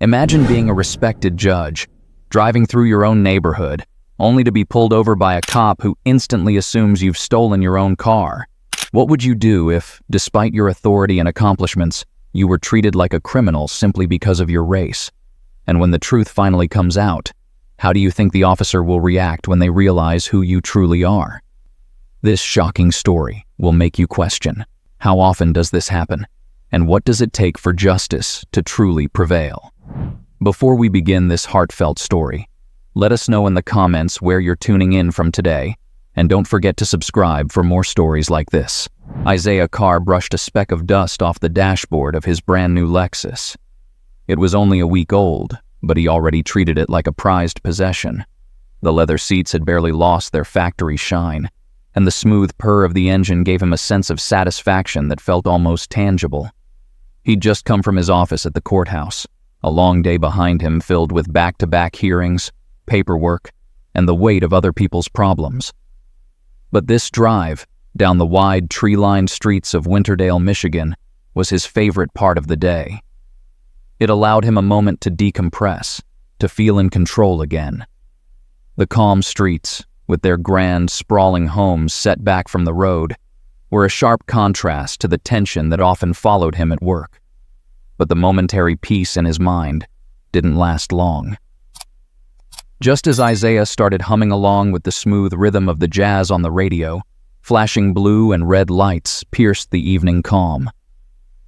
Imagine being a respected judge, driving through your own neighborhood, only to be pulled over by a cop who instantly assumes you've stolen your own car. What would you do if, despite your authority and accomplishments, you were treated like a criminal simply because of your race? And when the truth finally comes out, how do you think the officer will react when they realize who you truly are? This shocking story will make you question, how often does this happen? And what does it take for justice to truly prevail? Before we begin this heartfelt story, let us know in the comments where you're tuning in from today, and don't forget to subscribe for more stories like this. Isaiah Carr brushed a speck of dust off the dashboard of his brand new Lexus. It was only a week old, but he already treated it like a prized possession. The leather seats had barely lost their factory shine, and the smooth purr of the engine gave him a sense of satisfaction that felt almost tangible. He'd just come from his office at the courthouse, a long day behind him filled with back-to-back hearings, paperwork, and the weight of other people's problems. But this drive, down the wide, tree-lined streets of Winterdale, Michigan, was his favorite part of the day. It allowed him a moment to decompress, to feel in control again. The calm streets, with their grand, sprawling homes set back from the road, were a sharp contrast to the tension that often followed him at work. But the momentary peace in his mind didn't last long. Just as Isaiah started humming along with the smooth rhythm of the jazz on the radio, flashing blue and red lights pierced the evening calm.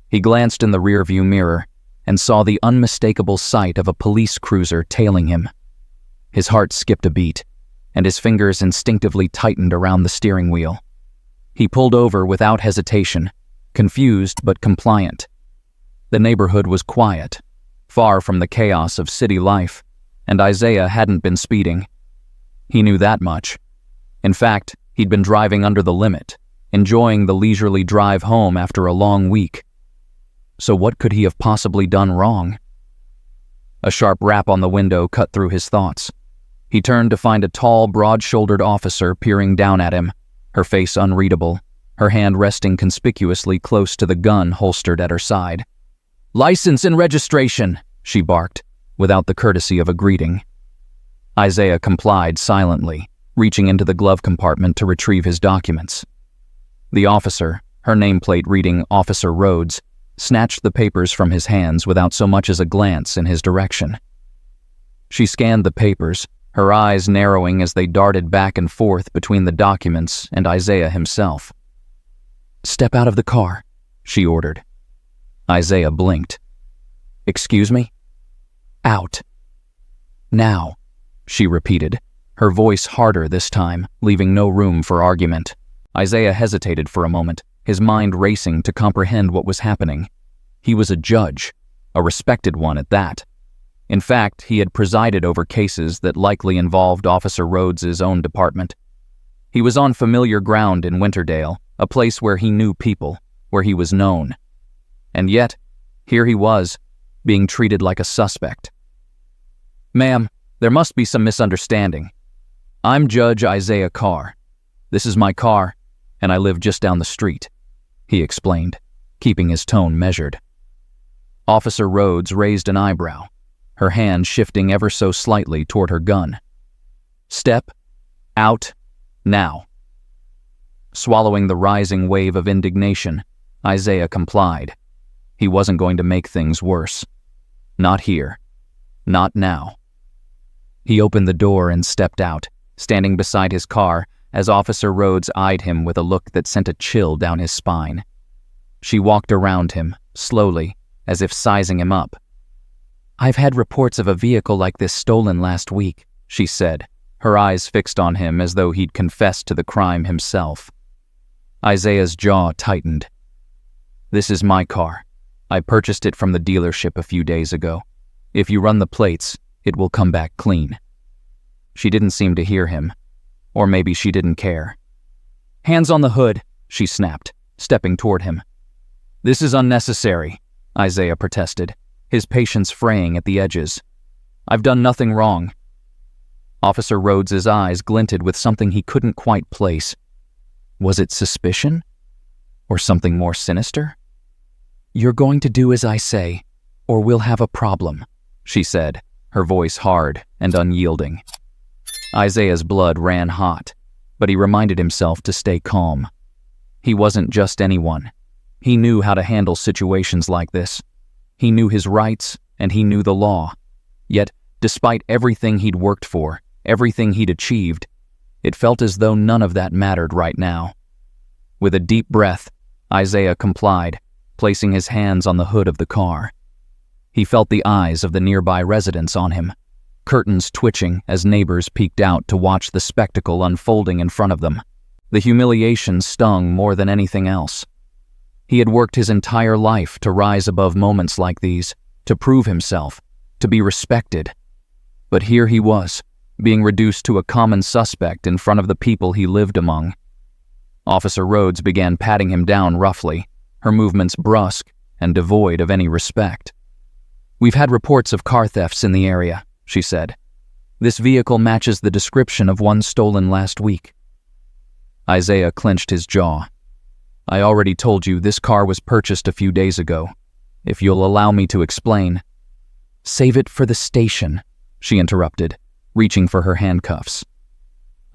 He glanced in the rearview mirror and saw the unmistakable sight of a police cruiser tailing him. His heart skipped a beat, and his fingers instinctively tightened around the steering wheel. He pulled over without hesitation, confused but compliant. The neighborhood was quiet, far from the chaos of city life, and Isaiah hadn't been speeding. He knew that much. In fact, he'd been driving under the limit, enjoying the leisurely drive home after a long week. So what could he have possibly done wrong? A sharp rap on the window cut through his thoughts. He turned to find a tall, broad-shouldered officer peering down at him, her face unreadable, her hand resting conspicuously close to the gun holstered at her side. "License and registration," she barked, without the courtesy of a greeting. Isaiah complied silently, reaching into the glove compartment to retrieve his documents. The officer, her nameplate reading Officer Rhodes, snatched the papers from his hands without so much as a glance in his direction. She scanned the papers, her eyes narrowing as they darted back and forth between the documents and Isaiah himself. "Step out of the car," she ordered. Isaiah blinked. "Excuse me?" "Out." "Now," she repeated, her voice harder this time, leaving no room for argument. Isaiah hesitated for a moment, his mind racing to comprehend what was happening. He was a judge, a respected one at that. In fact, he had presided over cases that likely involved Officer Rhodes's own department. He was on familiar ground in Winterdale, a place where he knew people, where he was known. And yet, here he was, being treated like a suspect. "Ma'am, there must be some misunderstanding. I'm Judge Isaiah Carr. This is my car, and I live just down the street," he explained, keeping his tone measured. Officer Rhodes raised an eyebrow, her hand shifting ever so slightly toward her gun. "Step out now." Swallowing the rising wave of indignation, Isaiah complied. He wasn't going to make things worse. Not here. Not now. He opened the door and stepped out, standing beside his car as Officer Rhodes eyed him with a look that sent a chill down his spine. She walked around him, slowly, as if sizing him up. "I've had reports of a vehicle like this stolen last week," she said, her eyes fixed on him as though he'd confessed to the crime himself. Isaiah's jaw tightened. "This is my car. I purchased it from the dealership a few days ago. If you run the plates, it will come back clean." She didn't seem to hear him, or maybe she didn't care. "Hands on the hood," she snapped, stepping toward him. "This is unnecessary," Isaiah protested, his patience fraying at the edges. "I've done nothing wrong." Officer Rhodes's eyes glinted with something he couldn't quite place. Was it suspicion? Or something more sinister? "You're going to do as I say, or we'll have a problem," she said, her voice hard and unyielding. Isaiah's blood ran hot, but he reminded himself to stay calm. He wasn't just anyone. He knew how to handle situations like this. He knew his rights, and he knew the law. Yet, despite everything he'd worked for, everything he'd achieved, it felt as though none of that mattered right now. With a deep breath, Isaiah complied, placing his hands on the hood of the car. He felt the eyes of the nearby residents on him, curtains twitching as neighbors peeked out to watch the spectacle unfolding in front of them. The humiliation stung more than anything else. He had worked his entire life to rise above moments like these, to prove himself, to be respected. But here he was, being reduced to a common suspect in front of the people he lived among. Officer Rhodes began patting him down roughly, her movements brusque and devoid of any respect. "We've had reports of car thefts in the area," she said. "This vehicle matches the description of one stolen last week." Isaiah clenched his jaw. "I already told you this car was purchased a few days ago. If you'll allow me to explain." "Save it for the station," she interrupted, reaching for her handcuffs.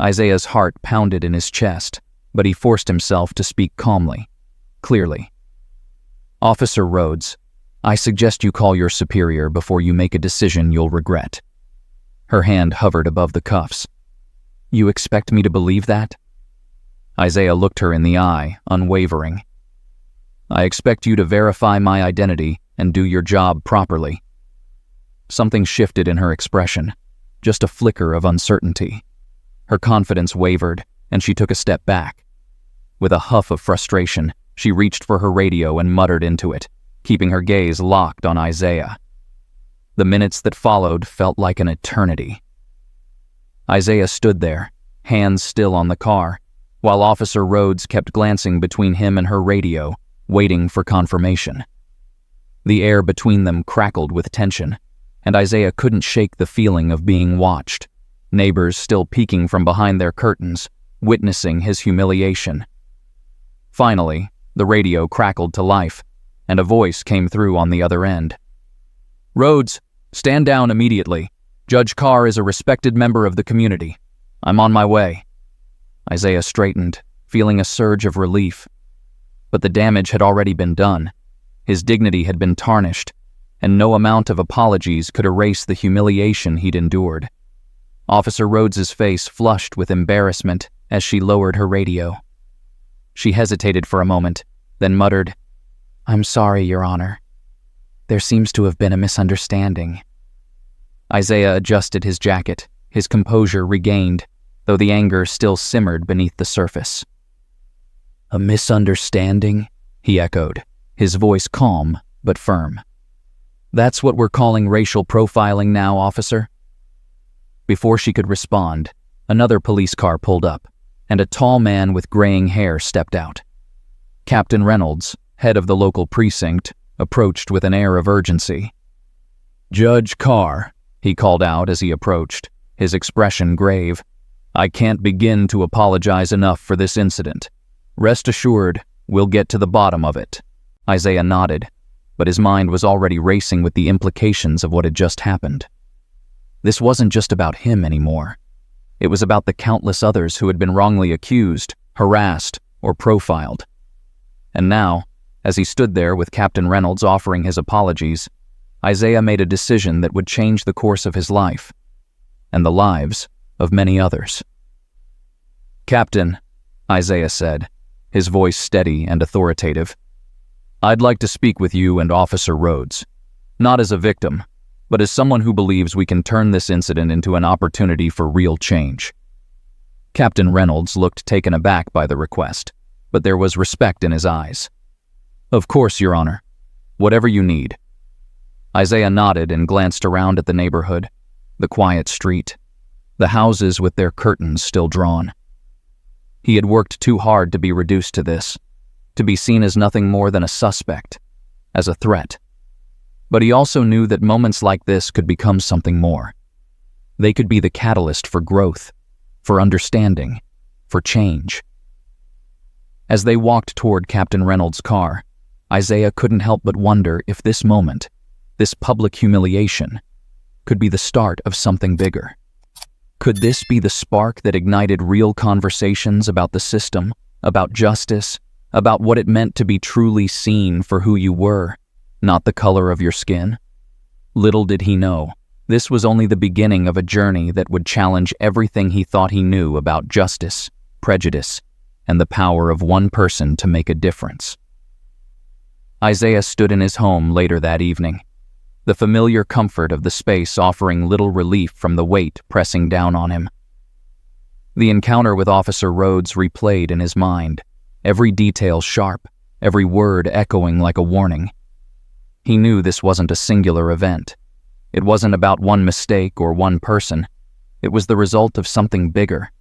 Isaiah's heart pounded in his chest, but he forced himself to speak calmly, clearly. "Officer Rhodes, I suggest you call your superior before you make a decision you'll regret." Her hand hovered above the cuffs. "You expect me to believe that?" Isaiah looked her in the eye, unwavering. "I expect you to verify my identity and do your job properly." Something shifted in her expression, just a flicker of uncertainty. Her confidence wavered, and she took a step back. With a huff of frustration, she reached for her radio and muttered into it, keeping her gaze locked on Isaiah. The minutes that followed felt like an eternity. Isaiah stood there, hands still on the car, while Officer Rhodes kept glancing between him and her radio, waiting for confirmation. The air between them crackled with tension, and Isaiah couldn't shake the feeling of being watched, neighbors still peeking from behind their curtains, witnessing his humiliation. Finally, the radio crackled to life, and a voice came through on the other end. "Rhodes, stand down immediately. Judge Carr is a respected member of the community. I'm on my way." Isaiah straightened, feeling a surge of relief. But the damage had already been done. His dignity had been tarnished, and no amount of apologies could erase the humiliation he'd endured. Officer Rhodes's face flushed with embarrassment as she lowered her radio. She hesitated for a moment, then muttered, "I'm sorry, Your Honor. There seems to have been a misunderstanding." Isaiah adjusted his jacket, his composure regained, though the anger still simmered beneath the surface. "A misunderstanding?" he echoed, his voice calm but firm. "That's what we're calling racial profiling now, officer?" Before she could respond, another police car pulled up, and a tall man with graying hair stepped out. Captain Reynolds, head of the local precinct, approached with an air of urgency. "Judge Carr," he called out as he approached, his expression grave, "I can't begin to apologize enough for this incident. Rest assured, we'll get to the bottom of it." Isaiah nodded, but his mind was already racing with the implications of what had just happened. This wasn't just about him anymore. It was about the countless others who had been wrongly accused, harassed, or profiled. And now, as he stood there with Captain Reynolds offering his apologies, Isaiah made a decision that would change the course of his life, and the lives of many others. "Captain," Isaiah said, his voice steady and authoritative, "I'd like to speak with you and Officer Rhodes, not as a victim, but as someone who believes we can turn this incident into an opportunity for real change." Captain Reynolds looked taken aback by the request, but there was respect in his eyes. "Of course, Your Honor. Whatever you need." Isaiah nodded and glanced around at the neighborhood, the quiet street, the houses with their curtains still drawn. He had worked too hard to be reduced to this, to be seen as nothing more than a suspect, as a threat. But he also knew that moments like this could become something more. They could be the catalyst for growth, for understanding, for change. As they walked toward Captain Reynolds' car, Isaiah couldn't help but wonder if this moment, this public humiliation, could be the start of something bigger. Could this be the spark that ignited real conversations about the system, about justice, about what it meant to be truly seen for who you were, not the color of your skin? Little did he know, this was only the beginning of a journey that would challenge everything he thought he knew about justice, prejudice, and the power of one person to make a difference. Isaiah stood in his home later that evening, the familiar comfort of the space offering little relief from the weight pressing down on him. The encounter with Officer Rhodes replayed in his mind, every detail sharp, every word echoing like a warning. He knew this wasn't a singular event. It wasn't about one mistake or one person. It was the result of something bigger,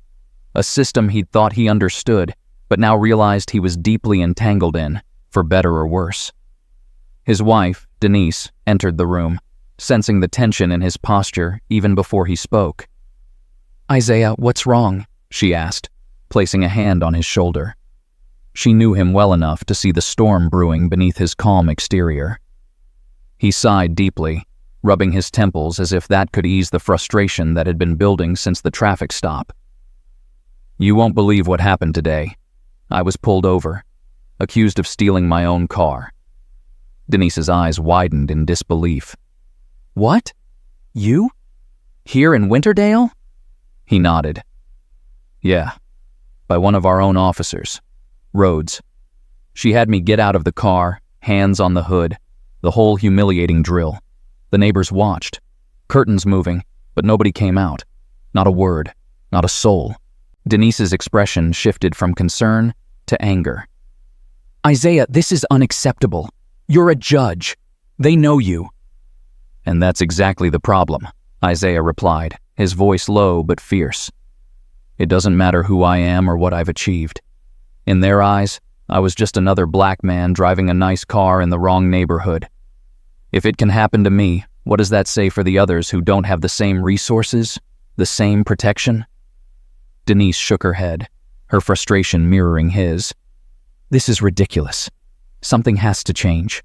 a system he'd thought he understood, but now realized he was deeply entangled in, for better or worse. His wife, Denise, entered the room, sensing the tension in his posture even before he spoke. "Isaiah, what's wrong?" she asked, placing a hand on his shoulder. She knew him well enough to see the storm brewing beneath his calm exterior. He sighed deeply, rubbing his temples as if that could ease the frustration that had been building since the traffic stop. "You won't believe what happened today. I was pulled over, accused of stealing my own car." Denise's eyes widened in disbelief. "What? You? Here in Winterdale?" He nodded. "Yeah, by one of our own officers, Rhodes. She had me get out of the car, hands on the hood, the whole humiliating drill. The neighbors watched, curtains moving, but nobody came out. Not a word, not a soul." Denise's expression shifted from concern to anger. "Isaiah, this is unacceptable. You're a judge. They know you." "And that's exactly the problem," Isaiah replied, his voice low but fierce. "It doesn't matter who I am or what I've achieved. In their eyes, I was just another black man driving a nice car in the wrong neighborhood. If it can happen to me, what does that say for the others who don't have the same resources, the same protection?" Denise shook her head, her frustration mirroring his. "This is ridiculous. Something has to change."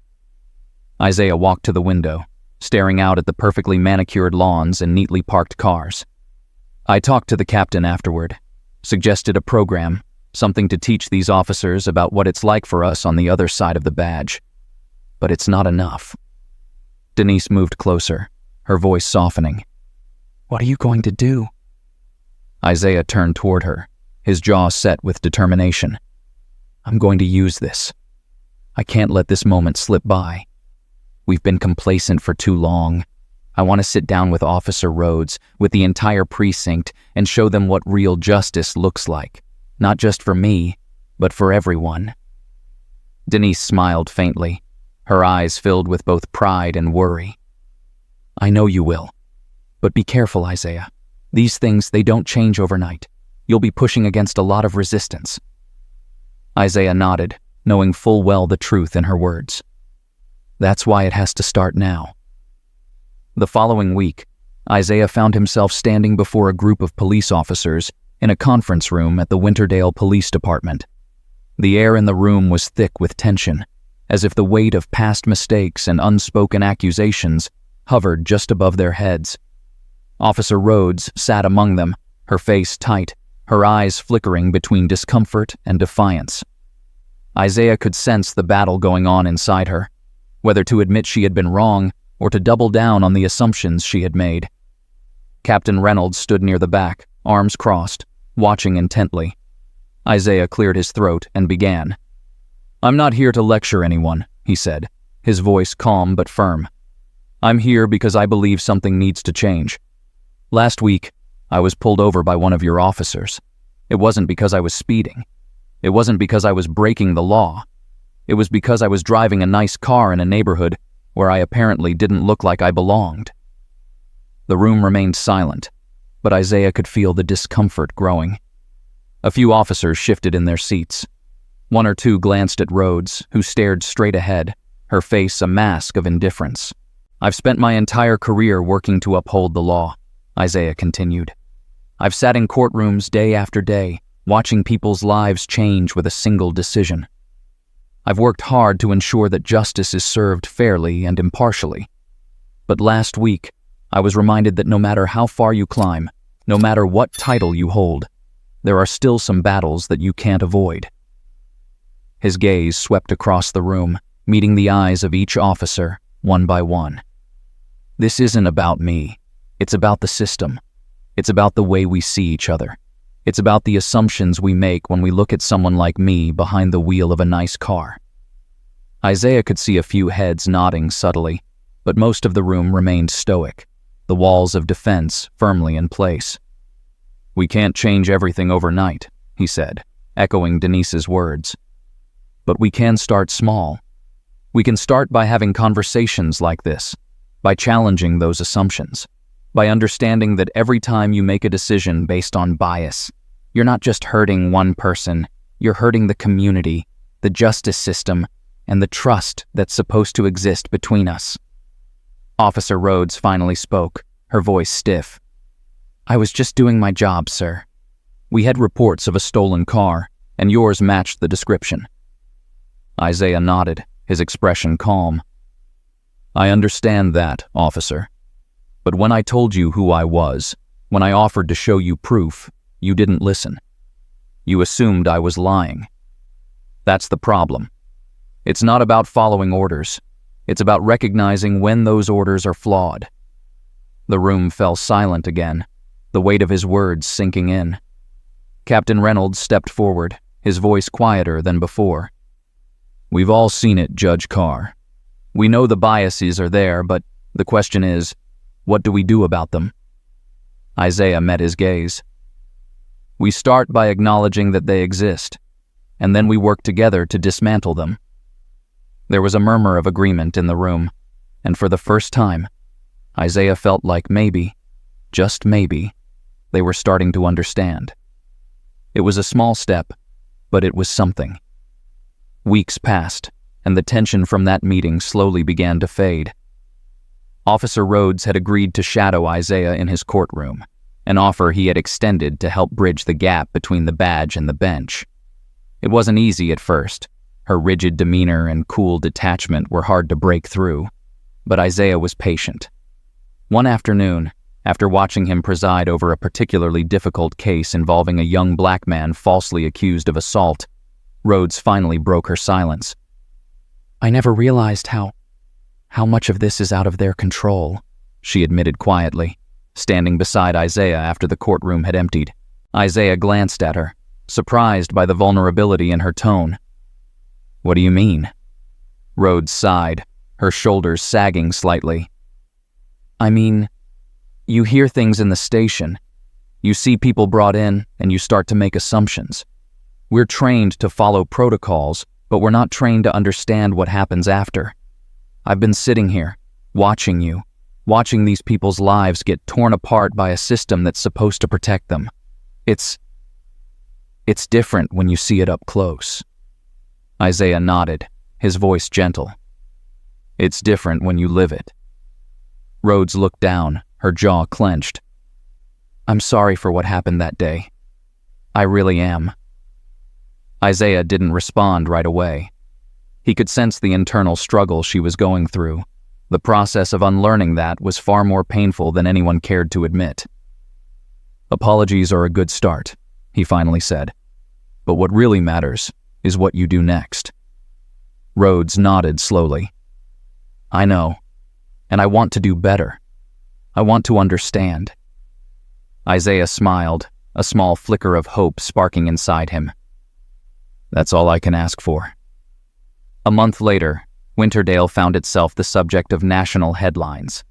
Isaiah walked to the window, staring out at the perfectly manicured lawns and neatly parked cars. "I talked to the captain afterward, suggested a program, something to teach these officers about what it's like for us on the other side of the badge. But it's not enough." Denise moved closer, her voice softening. "What are you going to do?" Isaiah turned toward her, his jaw set with determination. "I'm going to use this. I can't let this moment slip by. We've been complacent for too long. I want to sit down with Officer Rhodes, with the entire precinct, and show them what real justice looks like. Not just for me, but for everyone." Denise smiled faintly, her eyes filled with both pride and worry. "I know you will. But be careful, Isaiah. These things, they don't change overnight. You'll be pushing against a lot of resistance." Isaiah nodded, knowing full well the truth in her words. "That's why it has to start now." The following week, Isaiah found himself standing before a group of police officers in a conference room at the Winterdale Police Department. The air in the room was thick with tension, as if the weight of past mistakes and unspoken accusations hovered just above their heads. Officer Rhodes sat among them, her face tight, her eyes flickering between discomfort and defiance. Isaiah could sense the battle going on inside her, whether to admit she had been wrong or to double down on the assumptions she had made. Captain Reynolds stood near the back, arms crossed, watching intently. Isaiah cleared his throat and began. "I'm not here to lecture anyone," he said, his voice calm but firm. "I'm here because I believe something needs to change. Last week, I was pulled over by one of your officers. It wasn't because I was speeding. It wasn't because I was breaking the law. It was because I was driving a nice car in a neighborhood where I apparently didn't look like I belonged." The room remained silent, but Isaiah could feel the discomfort growing. A few officers shifted in their seats. One or two glanced at Rhodes, who stared straight ahead, her face a mask of indifference. "I've spent my entire career working to uphold the law," Isaiah continued. "I've sat in courtrooms day after day, watching people's lives change with a single decision. I've worked hard to ensure that justice is served fairly and impartially. But last week, I was reminded that no matter how far you climb, no matter what title you hold, there are still some battles that you can't avoid. His gaze swept across the room, meeting the eyes of each officer, one by one. This isn't about me. It's about the system. It's about the way we see each other. It's about the assumptions we make when we look at someone like me behind the wheel of a nice car. Isaiah could see a few heads nodding subtly, but most of the room remained stoic, the walls of defense firmly in place. "We can't change everything overnight," he said, echoing Denise's words. "But we can start small. We can start by having conversations like this, by challenging those assumptions, by understanding that every time you make a decision based on bias, you're not just hurting one person, you're hurting the community, the justice system, and the trust that's supposed to exist between us." Officer Rhodes finally spoke, her voice stiff. "I was just doing my job, sir. We had reports of a stolen car, and yours matched the description." Isaiah nodded, his expression calm. "I understand that, officer. But when I told you who I was, when I offered to show you proof, you didn't listen. You assumed I was lying. That's the problem. It's not about following orders. It's about recognizing when those orders are flawed." The room fell silent again, the weight of his words sinking in. Captain Reynolds stepped forward, his voice quieter than before. "We've all seen it, Judge Carr. We know the biases are there, but the question is, what do we do about them?" Isaiah met his gaze. "We start by acknowledging that they exist, and then we work together to dismantle them." There was a murmur of agreement in the room, and for the first time, Isaiah felt like maybe, just maybe, they were starting to understand. It was a small step, but it was something. Weeks passed, and the tension from that meeting slowly began to fade. Officer Rhodes had agreed to shadow Isaiah in his courtroom, an offer he had extended to help bridge the gap between the badge and the bench. It wasn't easy at first. Her rigid demeanor and cool detachment were hard to break through, but Isaiah was patient. One afternoon, after watching him preside over a particularly difficult case involving a young black man falsely accused of assault, Rhodes finally broke her silence. "I never realized how much of this is out of their control," she admitted quietly, standing beside Isaiah after the courtroom had emptied. Isaiah glanced at her, surprised by the vulnerability in her tone. "What do you mean?" Rhodes sighed, her shoulders sagging slightly. "I mean, you hear things in the station. You see people brought in, and you start to make assumptions. We're trained to follow protocols, but we're not trained to understand what happens after. I've been sitting here, watching you, watching these people's lives get torn apart by a system that's supposed to protect them. It's different when you see it up close." Isaiah nodded, his voice gentle. "It's different when you live it." Rhodes looked down, her jaw clenched. "I'm sorry for what happened that day. I really am." Isaiah didn't respond right away. He could sense the internal struggle she was going through. The process of unlearning that was far more painful than anyone cared to admit. "Apologies are a good start," he finally said. "But what really matters is what you do next." Rhodes nodded slowly. "I know, and I want to do better. I want to understand." Isaiah smiled, a small flicker of hope sparking inside him. "That's all I can ask for." A month later, Winterdale found itself the subject of national headlines.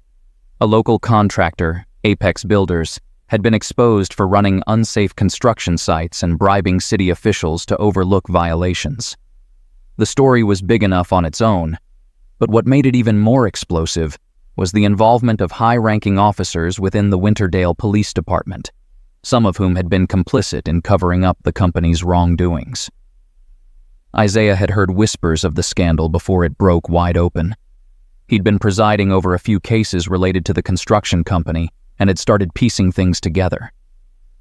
A local contractor, Apex Builders, had been exposed for running unsafe construction sites and bribing city officials to overlook violations. The story was big enough on its own, but what made it even more explosive was the involvement of high-ranking officers within the Winterdale Police Department, some of whom had been complicit in covering up the company's wrongdoings. Isaiah had heard whispers of the scandal before it broke wide open. He'd been presiding over a few cases related to the construction company and had started piecing things together.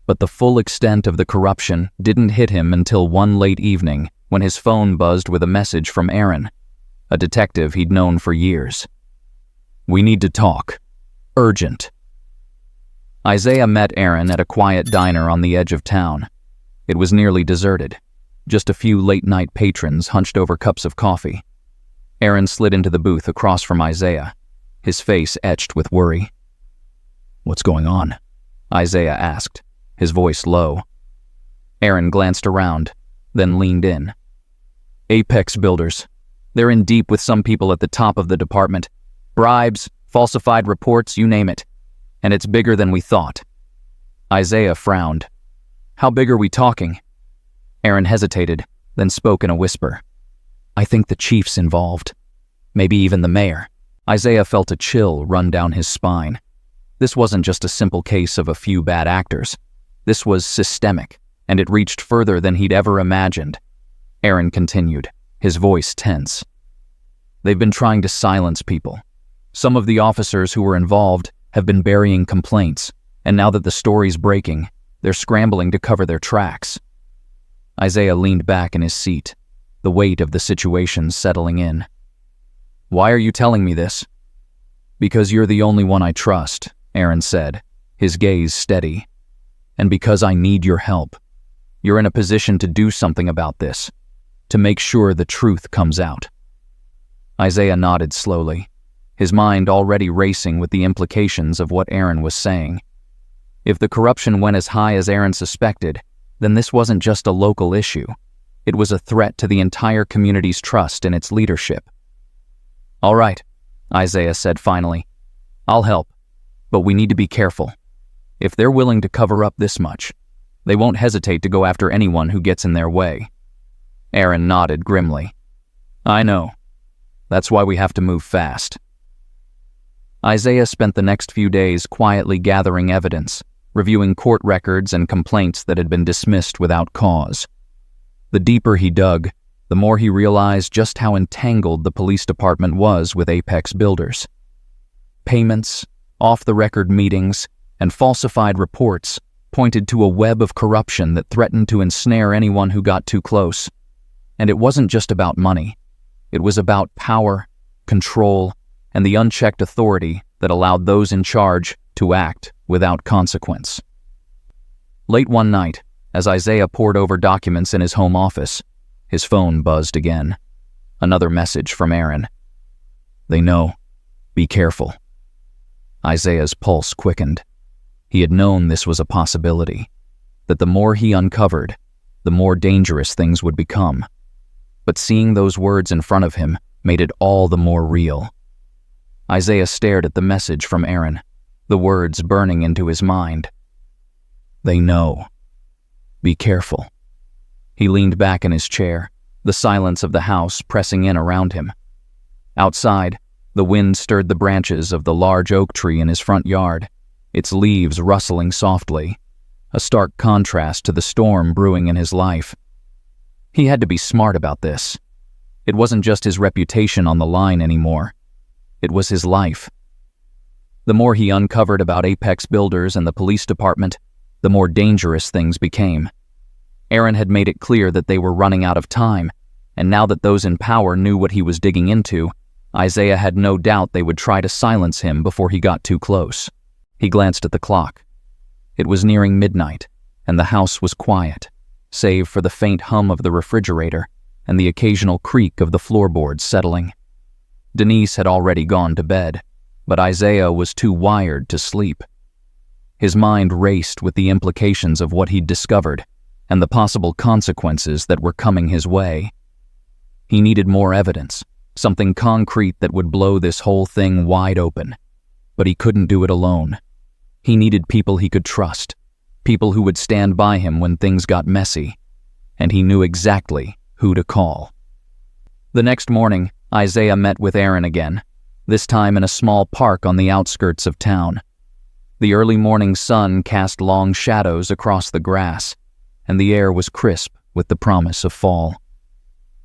But the full extent of the corruption didn't hit him until one late evening when his phone buzzed with a message from Aaron, a detective he'd known for years. "We need to talk. Urgent." Isaiah met Aaron at a quiet diner on the edge of town. It was nearly deserted. Just a few late-night patrons hunched over cups of coffee. Aaron slid into the booth across from Isaiah, his face etched with worry. "What's going on?" Isaiah asked, his voice low. Aaron glanced around, then leaned in. "Apex builders. They're in deep with some people at the top of the department. Bribes, falsified reports, you name it. And it's bigger than we thought." Isaiah frowned. "How big are we talking?" Aaron hesitated, then spoke in a whisper. "I think the chief's involved. Maybe even the mayor." Isaiah felt a chill run down his spine. This wasn't just a simple case of a few bad actors. This was systemic, and it reached further than he'd ever imagined. Aaron continued, his voice tense. "They've been trying to silence people. Some of the officers who were involved have been burying complaints, and now that the story's breaking, they're scrambling to cover their tracks." Isaiah leaned back in his seat, the weight of the situation settling in. "Why are you telling me this?" "Because you're the only one I trust," Aaron said, his gaze steady. "And because I need your help. You're in a position to do something about this, to make sure the truth comes out." Isaiah nodded slowly, his mind already racing with the implications of what Aaron was saying. If the corruption went as high as Aaron suspected, then this wasn't just a local issue. It was a threat to the entire community's trust in its leadership. "All right," Isaiah said finally. "I'll help, but we need to be careful. If they're willing to cover up this much, they won't hesitate to go after anyone who gets in their way." Aaron nodded grimly. "I know. That's why we have to move fast." Isaiah spent the next few days quietly gathering evidence, reviewing court records and complaints that had been dismissed without cause. The deeper he dug, the more he realized just how entangled the police department was with Apex builders. Payments, off-the-record meetings, and falsified reports pointed to a web of corruption that threatened to ensnare anyone who got too close. And it wasn't just about money. It was about power, control, and the unchecked authority that allowed those in charge to act without consequence. Late one night, as Isaiah pored over documents in his home office, his phone buzzed again. Another message from Aaron. "They know. Be careful." Isaiah's pulse quickened. He had known this was a possibility, that the more he uncovered, the more dangerous things would become. But seeing those words in front of him made it all the more real. Isaiah stared at the message from Aaron, the words burning into his mind. "They know. Be careful." He leaned back in his chair, the silence of the house pressing in around him. Outside, the wind stirred the branches of the large oak tree in his front yard, its leaves rustling softly, a stark contrast to the storm brewing in his life. He had to be smart about this. It wasn't just his reputation on the line anymore. It was his life. The more he uncovered about Apex builders and the police department, the more dangerous things became. Aaron had made it clear that they were running out of time, and now that those in power knew what he was digging into, Isaiah had no doubt they would try to silence him before he got too close. He glanced at the clock. It was nearing midnight, and the house was quiet, save for the faint hum of the refrigerator and the occasional creak of the floorboards settling. Denise had already gone to bed, but Isaiah was too wired to sleep. His mind raced with the implications of what he'd discovered and the possible consequences that were coming his way. He needed more evidence, something concrete that would blow this whole thing wide open. But he couldn't do it alone. He needed people he could trust, people who would stand by him when things got messy, and he knew exactly who to call. The next morning, Isaiah met with Aaron again, this time in a small park on the outskirts of town. The early morning sun cast long shadows across the grass, and the air was crisp with the promise of fall.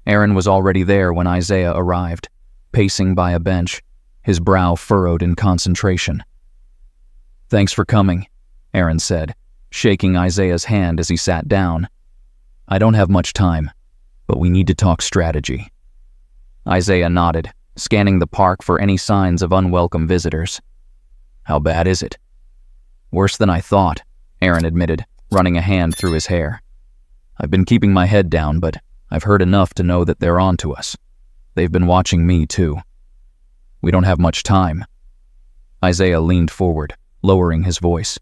Aaron was already there when Isaiah arrived, pacing by a bench, his brow furrowed in concentration. "Thanks for coming," Aaron said, shaking Isaiah's hand as he sat down. "I don't have much time, but we need to talk strategy." Isaiah nodded, scanning the park for any signs of unwelcome visitors. "How bad is it?" Worse than I thought, Aaron admitted, running a hand through his hair. I've been keeping my head down, but I've heard enough to know that they're on to us. They've been watching me, too. We don't have much time. Isaiah leaned forward, lowering his voice.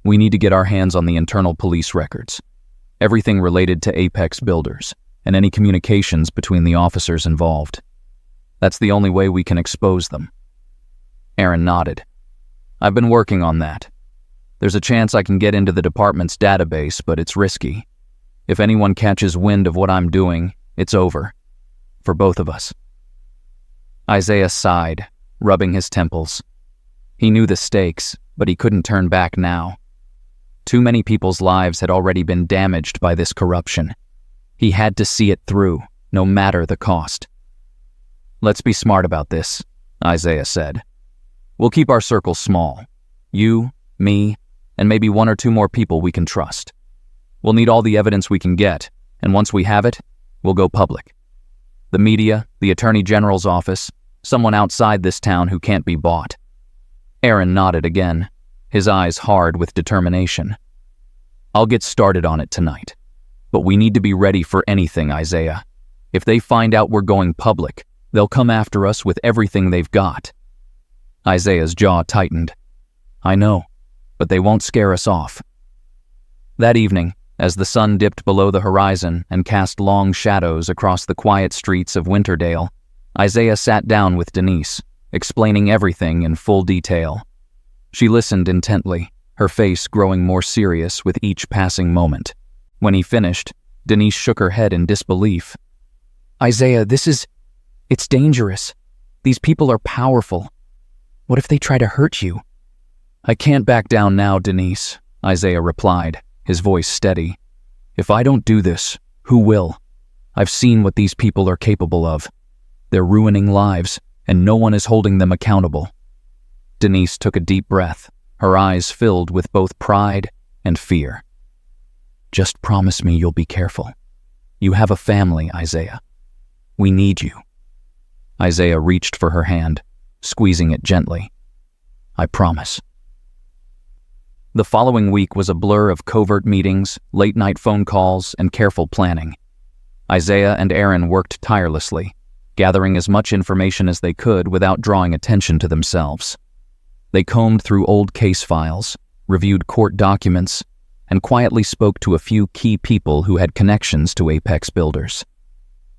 We need to get our hands on the internal police records. Everything related to Apex Builders, and any communications between the officers involved. That's the only way we can expose them. Aaron nodded. I've been working on that. There's a chance I can get into the department's database, but it's risky. If anyone catches wind of what I'm doing, it's over. For both of us. Isaiah sighed, rubbing his temples. He knew the stakes, but he couldn't turn back now. Too many people's lives had already been damaged by this corruption. He had to see it through, no matter the cost. Let's be smart about this, Isaiah said. We'll keep our circle small. You, me, and maybe one or two more people we can trust. We'll need all the evidence we can get, and once we have it, we'll go public. The media, the Attorney General's office, someone outside this town who can't be bought. Aaron nodded again, his eyes hard with determination. I'll get started on it tonight. But we need to be ready for anything, Isaiah. If they find out we're going public, they'll come after us with everything they've got. Isaiah's jaw tightened. I know, but they won't scare us off. That evening, as the sun dipped below the horizon and cast long shadows across the quiet streets of Winterdale, Isaiah sat down with Denise, explaining everything in full detail. She listened intently, her face growing more serious with each passing moment. When he finished, Denise shook her head in disbelief. Isaiah, it's dangerous. These people are powerful. What if they try to hurt you? I can't back down now, Denise, Isaiah replied, his voice steady. If I don't do this, who will? I've seen what these people are capable of. They're ruining lives, and no one is holding them accountable. Denise took a deep breath, her eyes filled with both pride and fear. Just promise me you'll be careful. You have a family, Isaiah. We need you. Isaiah reached for her hand, squeezing it gently. I promise. The following week was a blur of covert meetings, late-night phone calls, and careful planning. Isaiah and Aaron worked tirelessly, gathering as much information as they could without drawing attention to themselves. They combed through old case files, reviewed court documents, and quietly spoke to a few key people who had connections to Apex Builders.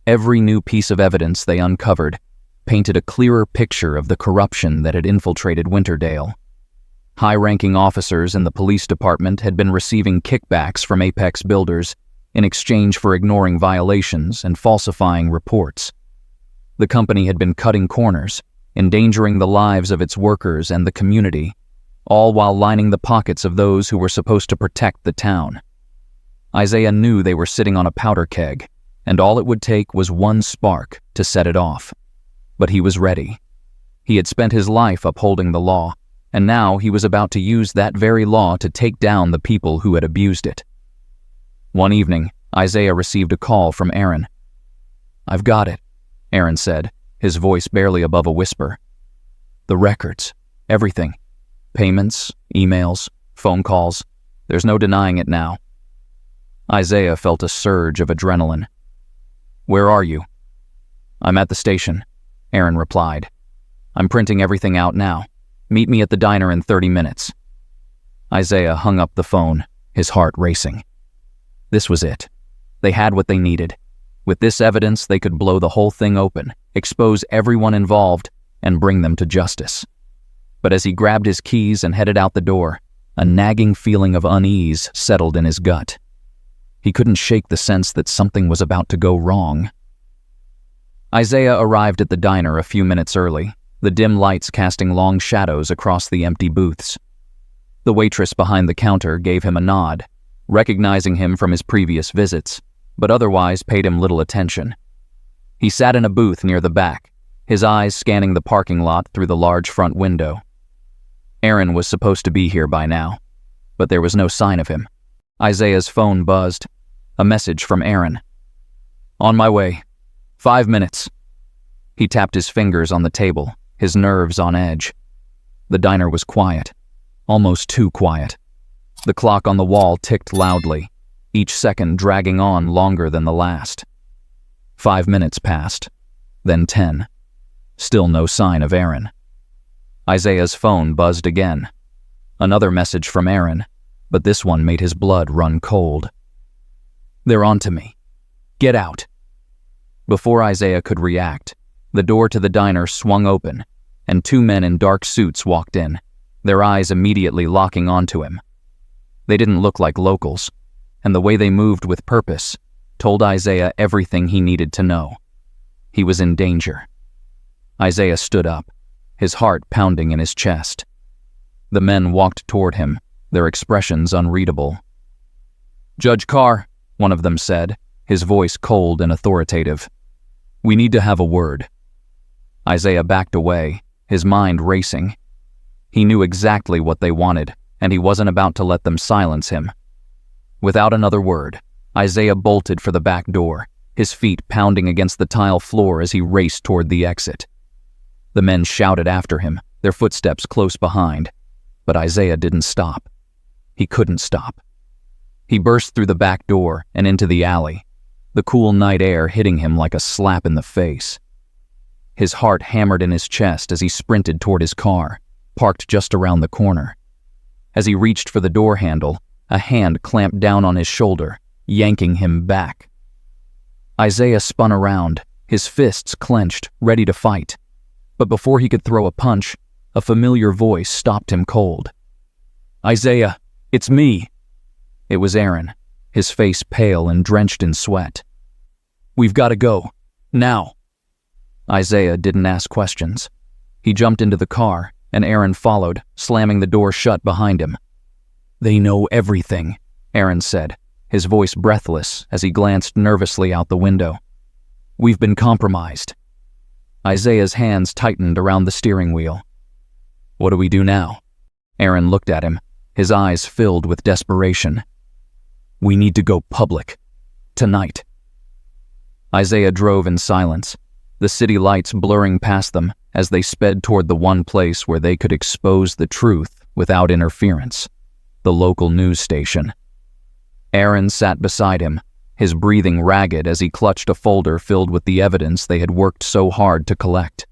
Every new piece of evidence they uncovered painted a clearer picture of the corruption that had infiltrated Winterdale. High-ranking officers in the police department had been receiving kickbacks from Apex Builders in exchange for ignoring violations and falsifying reports. The company had been cutting corners, endangering the lives of its workers and the community, all while lining the pockets of those who were supposed to protect the town. Isaiah knew they were sitting on a powder keg, and all it would take was one spark to set it off. But he was ready. He had spent his life upholding the law, and now he was about to use that very law to take down the people who had abused it. One evening, Isaiah received a call from Aaron. I've got it, Aaron said, his voice barely above a whisper. The records, everything. Payments, emails, phone calls. There's no denying it now. Isaiah felt a surge of adrenaline. Where are you? I'm at the station, Aaron replied. I'm printing everything out now. Meet me at the diner in 30 minutes. Isaiah hung up the phone, his heart racing. This was it. They had what they needed. With this evidence, they could blow the whole thing open, expose everyone involved, and bring them to justice. But as he grabbed his keys and headed out the door, a nagging feeling of unease settled in his gut. He couldn't shake the sense that something was about to go wrong. Isaiah arrived at the diner a few minutes early, the dim lights casting long shadows across the empty booths. The waitress behind the counter gave him a nod, recognizing him from his previous visits, but otherwise paid him little attention. He sat in a booth near the back, his eyes scanning the parking lot through the large front window. Aaron was supposed to be here by now, but there was no sign of him. Isaiah's phone buzzed. A message from Aaron. On my way. 5 minutes. He tapped his fingers on the table, his nerves on edge. The diner was quiet. almost too quiet. The clock on the wall ticked loudly, each second dragging on longer than the last. 5 minutes passed, then 10. Still no sign of Aaron. Isaiah's phone buzzed again. Another message from Aaron, but this one made his blood run cold. "They're on to me. Get out." Before Isaiah could react, the door to the diner swung open, and 2 men in dark suits walked in, their eyes immediately locking onto him. They didn't look like locals, and the way they moved with purpose told Isaiah everything he needed to know. He was in danger. Isaiah stood up, his heart pounding in his chest. The men walked toward him, their expressions unreadable. "Judge Carr," one of them said, his voice cold and authoritative. "We need to have a word." Isaiah backed away, his mind racing. He knew exactly what they wanted, and he wasn't about to let them silence him. Without another word, Isaiah bolted for the back door, his feet pounding against the tile floor as he raced toward the exit. The men shouted after him, their footsteps close behind, but Isaiah didn't stop. He couldn't stop. He burst through the back door and into the alley, the cool night air hitting him like a slap in the face. His heart hammered in his chest as he sprinted toward his car, parked just around the corner. As he reached for the door handle, a hand clamped down on his shoulder, yanking him back. Isaiah spun around, his fists clenched, ready to fight. But before he could throw a punch, a familiar voice stopped him cold. "Isaiah, it's me." It was Aaron, his face pale and drenched in sweat. "We've got to go. Now." Isaiah didn't ask questions. He jumped into the car, and Aaron followed, slamming the door shut behind him. "They know everything," Aaron said, his voice breathless as he glanced nervously out the window. "We've been compromised." Isaiah's hands tightened around the steering wheel. "What do we do now?" Aaron looked at him, his eyes filled with desperation. "We need to go public. Tonight." Isaiah drove in silence, the city lights blurring past them as they sped toward the one place where they could expose the truth without interference, the local news station. Aaron sat beside him, his breathing ragged as he clutched a folder filled with the evidence they had worked so hard to collect.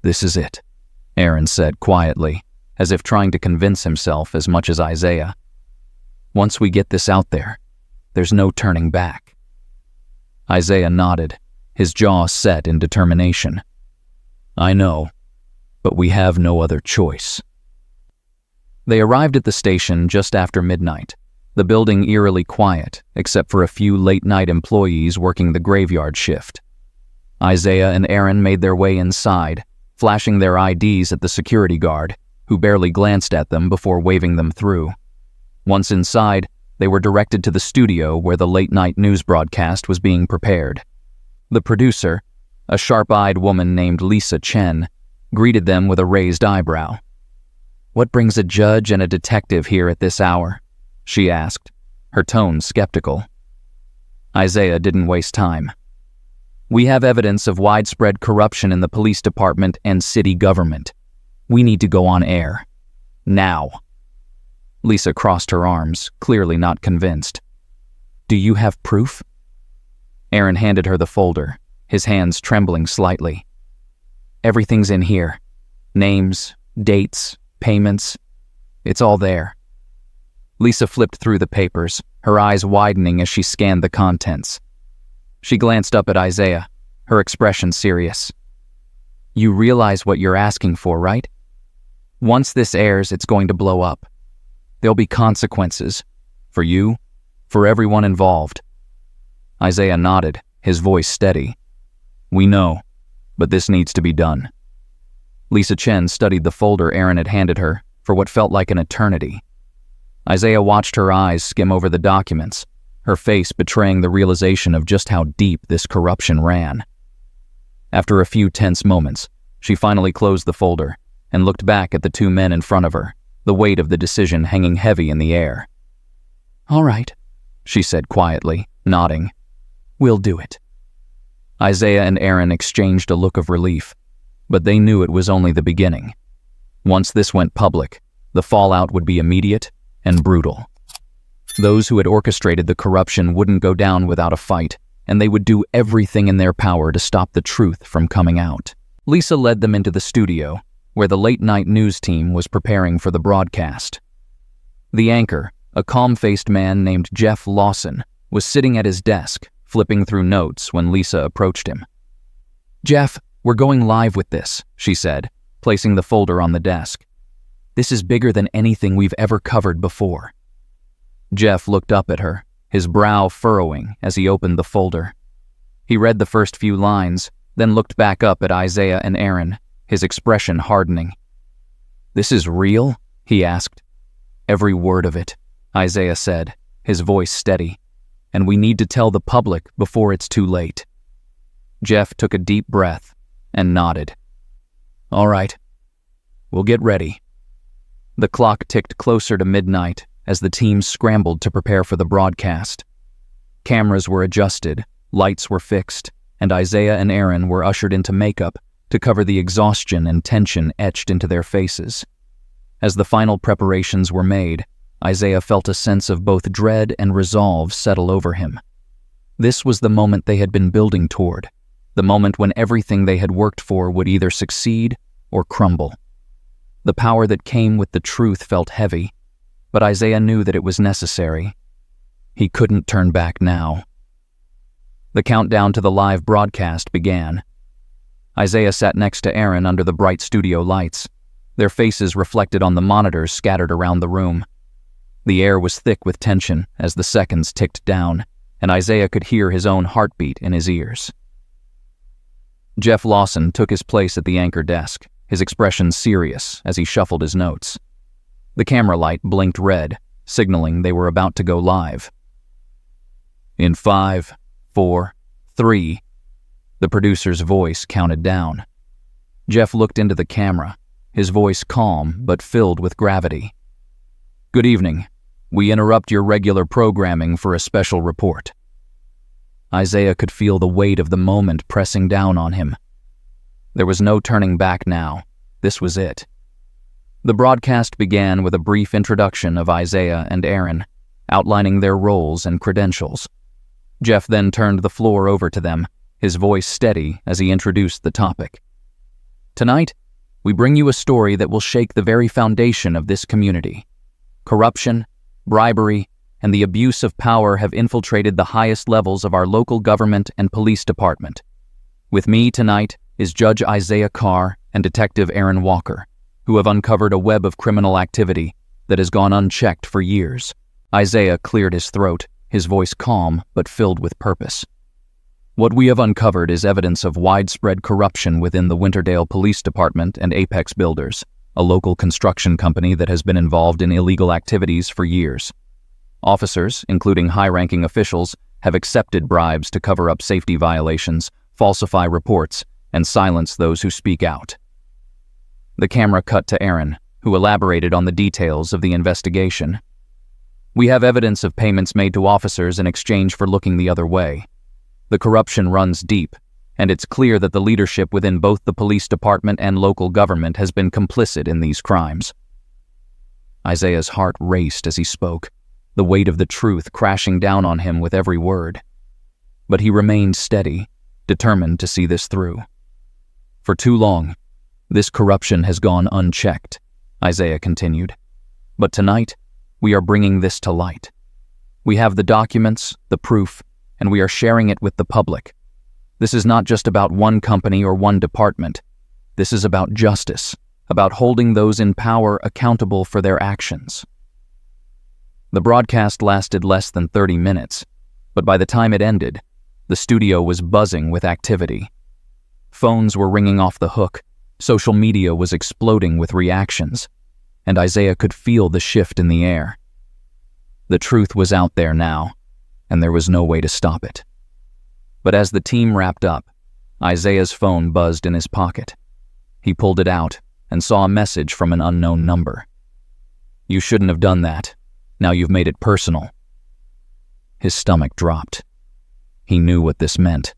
"This is it," Aaron said quietly, as if trying to convince himself as much as Isaiah. "Once we get this out there, there's no turning back." Isaiah nodded, his jaw set in determination. "I know, but we have no other choice." They arrived at the station just after midnight, the building eerily quiet except for a few late-night employees working the graveyard shift. Isaiah and Aaron made their way inside, flashing their IDs at the security guard, who barely glanced at them before waving them through. Once inside, they were directed to the studio where the late-night news broadcast was being prepared. The producer, a sharp-eyed woman named Lisa Chen, greeted them with a raised eyebrow. "What brings a judge and a detective here at this hour?" she asked, her tone skeptical. Isaiah didn't waste time. "We have evidence of widespread corruption in the police department and city government. We need to go on air. Now." Lisa crossed her arms, clearly not convinced. "Do you have proof?" Aaron handed her the folder, his hands trembling slightly. "Everything's in here. Names, dates, payments. It's all there." Lisa flipped through the papers, her eyes widening as she scanned the contents. She glanced up at Isaiah, her expression serious. "You realize what you're asking for, right? Once this airs, it's going to blow up. There'll be consequences. For you, for everyone involved." Isaiah nodded, his voice steady. "We know, but this needs to be done." Lisa Chen studied the folder Aaron had handed her for what felt like an eternity. Isaiah watched her eyes skim over the documents, her face betraying the realization of just how deep this corruption ran. After a few tense moments, she finally closed the folder and looked back at the two men in front of her, the weight of the decision hanging heavy in the air. "All right," she said quietly, nodding. "We'll do it." Isaiah and Aaron exchanged a look of relief, but they knew it was only the beginning. Once this went public, The fallout would be immediate and brutal. Those who had orchestrated the corruption wouldn't go down without a fight, and they would do everything in their power to stop the truth from coming out. Lisa led them into the studio, where the late-night news team was preparing for the broadcast. The anchor, a calm-faced man named Jeff Lawson, was sitting at his desk, flipping through notes when Lisa approached him. "Jeff, we're going live with this," she said, placing the folder on the desk. "This is bigger than anything we've ever covered before." Jeff looked up at her, his brow furrowing as he opened the folder. He read the first few lines, then looked back up at Isaiah and Aaron, his expression hardening. "This is real?" he asked. "Every word of it," Isaiah said, his voice steady. "And we need to tell the public before it's too late." Jeff took a deep breath and nodded. "All right, we'll get ready." The clock ticked closer to midnight as the team scrambled to prepare for the broadcast. Cameras were adjusted, lights were fixed, and Isaiah and Aaron were ushered into makeup to cover the exhaustion and tension etched into their faces. As the final preparations were made, Isaiah felt a sense of both dread and resolve settle over him. This was the moment they had been building toward, the moment when everything they had worked for would either succeed or crumble. The power that came with the truth felt heavy, but Isaiah knew that it was necessary. He couldn't turn back now. The countdown to the live broadcast began. Isaiah sat next to Aaron under the bright studio lights, their faces reflected on the monitors scattered around the room. The air was thick with tension as the seconds ticked down, and Isaiah could hear his own heartbeat in his ears. Jeff Lawson took his place at the anchor desk, his expression serious as he shuffled his notes. The camera light blinked red, signaling they were about to go live. "In 5, 4, 3, the producer's voice counted down. Jeff looked into the camera, his voice calm but filled with gravity. "Good evening. We interrupt your regular programming for a special report." Isaiah could feel the weight of the moment pressing down on him. There was no turning back now. This was it. The broadcast began with a brief introduction of Isaiah and Aaron, outlining their roles and credentials. Jeff then turned the floor over to them, his voice steady as he introduced the topic. "Tonight, we bring you a story that will shake the very foundation of this community. Corruption, bribery, and the abuse of power have infiltrated the highest levels of our local government and police department. With me tonight is Judge Isaiah Carr and Detective Aaron Walker, who have uncovered a web of criminal activity that has gone unchecked for years." Isaiah cleared his throat, his voice calm but filled with purpose. "What we have uncovered is evidence of widespread corruption within the Winterdale Police Department and Apex Builders, a local construction company that has been involved in illegal activities for years. Officers, including high-ranking officials, have accepted bribes to cover up safety violations, falsify reports, and silence those who speak out." The camera cut to Aaron, who elaborated on the details of the investigation. "We have evidence of payments made to officers in exchange for looking the other way. The corruption runs deep, and it's clear that the leadership within both the police department and local government has been complicit in these crimes." Isaiah's heart raced as he spoke, the weight of the truth crashing down on him with every word. But he remained steady, determined to see this through. "For too long, this corruption has gone unchecked," Isaiah continued. "But tonight, we are bringing this to light. We have the documents, the proof, and we are sharing it with the public. This is not just about one company or one department. This is about justice, about holding those in power accountable for their actions." The broadcast lasted less than 30 minutes, but by the time it ended, the studio was buzzing with activity. Phones were ringing off the hook, social media was exploding with reactions, and Isaiah could feel the shift in the air. The truth was out there now, and there was no way to stop it. But as the team wrapped up, Isaiah's phone buzzed in his pocket. He pulled it out and saw a message from an unknown number. "You shouldn't have done that. Now you've made it personal." His stomach dropped. He knew what this meant.